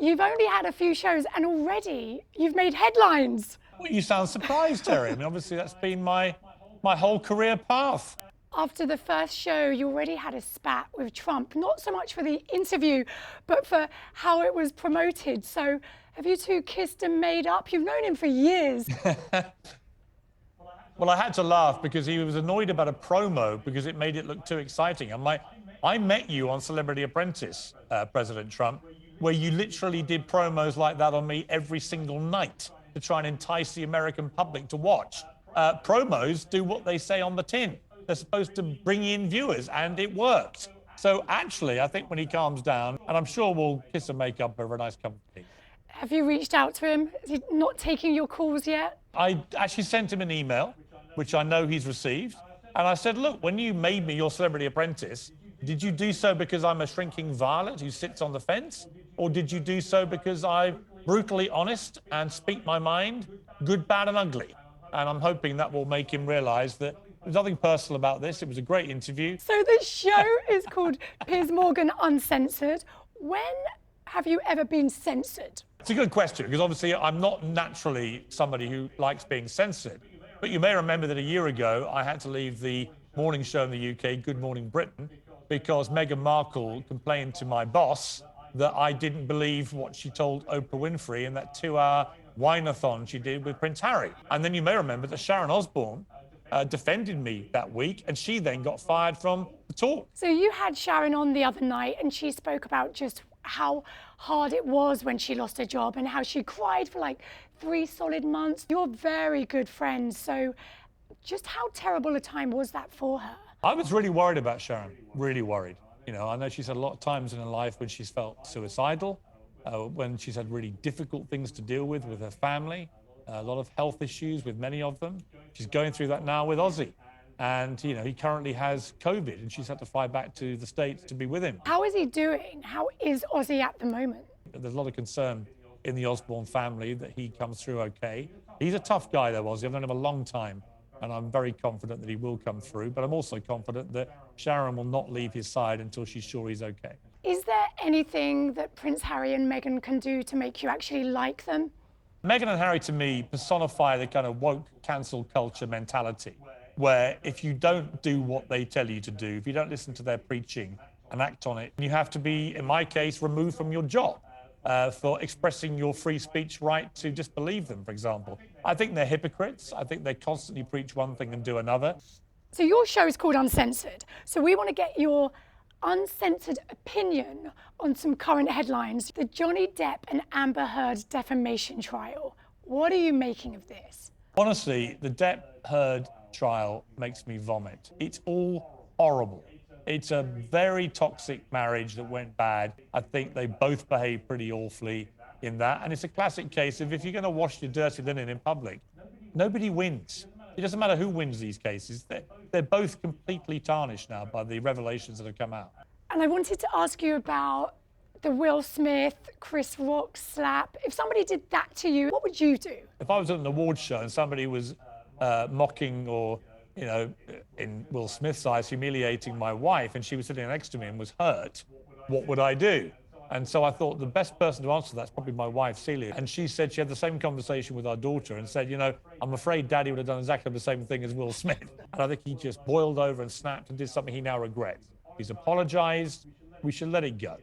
You've only had a few shows and already you've made headlines. Well, you sound surprised, Terry. I mean, obviously that's been my whole career path. After the first show, you already had a spat with Trump, not so much for the interview, but for how it was promoted. So have you two kissed and made up? You've known him for years. Well, I had to laugh because he was annoyed about a promo because it made it look too exciting. I'm like, I met you on Celebrity Apprentice, President Trump, where you literally did promos like that on me every single night to try and entice the American public to watch. Promos do what they say on the tin. They're supposed to bring in viewers, and it worked. So actually, I think when he calms down, and I'm sure we'll kiss and make up over a nice cup of tea. Have you reached out to him? Is he not taking your calls yet? I actually sent him an email, which I know he's received. And I said, look, when you made me your Celebrity Apprentice, did you do so because I'm a shrinking violet who sits on the fence? Or did you do so because I'm brutally honest and speak my mind, good, bad, and ugly? And I'm hoping that will make him realize that there's nothing personal about this. It was a great interview. So the show is called Piers Morgan Uncensored. When have you ever been censored? It's a good question, because obviously I'm not naturally somebody who likes being censored. But you may remember that a year ago, I had to leave the morning show in the UK, Good Morning Britain, because Meghan Markle complained to my boss that I didn't believe what she told Oprah Winfrey in that 2-hour wine-a-thon she did with Prince Harry. And then you may remember that Sharon Osbourne defended me that week, and she then got fired from the talk. So you had Sharon on the other night, and she spoke about just how hard it was when she lost her job and how she cried for like 3 solid months. You're very good friends, so just how terrible a time was that for her? I was really worried about Sharon, really worried. You know, I know she's had a lot of times in her life when she's felt suicidal, when she's had really difficult things to deal with her family, a lot of health issues with many of them. She's going through that now with Ozzy. And, you know, he currently has COVID and she's had to fly back to the States to be with him. How is he doing? How is Ozzy at the moment? There's a lot of concern in the Osbourne family that he comes through okay. He's a tough guy, though, Ozzy. I've known him a long time, and I'm very confident that he will come through. But I'm also confident that Sharon will not leave his side until she's sure he's okay. Is there anything that Prince Harry and Meghan can do to make you actually like them? Meghan and Harry, to me, personify the kind of woke cancel culture mentality, where if you don't do what they tell you to do, if you don't listen to their preaching and act on it, you have to be, in my case, removed from your job for expressing your free speech right to disbelieve them, for example. I think they're hypocrites. I think they constantly preach one thing and do another. So your show is called Uncensored. So we want to get your uncensored opinion on some current headlines. The Johnny Depp and Amber Heard defamation trial. What are you making of this? Honestly, the Depp-Heard trial makes me vomit. It's all horrible. It's a very toxic marriage that went bad. I think they both behaved pretty awfully in that. And it's a classic case of if you're going to wash your dirty linen in public, nobody wins. It doesn't matter who wins these cases. They're both completely tarnished now by the revelations that have come out. And I wanted to ask you about the Will Smith, Chris Rock slap. If somebody did that to you, what would you do? If I was at an awards show and somebody was mocking or, you know, in Will Smith's eyes, humiliating my wife, and she was sitting next to me and was hurt, what would I do? And so I thought the best person to answer that's probably my wife, Celia. And she said she had the same conversation with our daughter and said, you know, I'm afraid Daddy would have done exactly the same thing as Will Smith. And I think he just boiled over and snapped and did something he now regrets. He's apologized. We should let it go.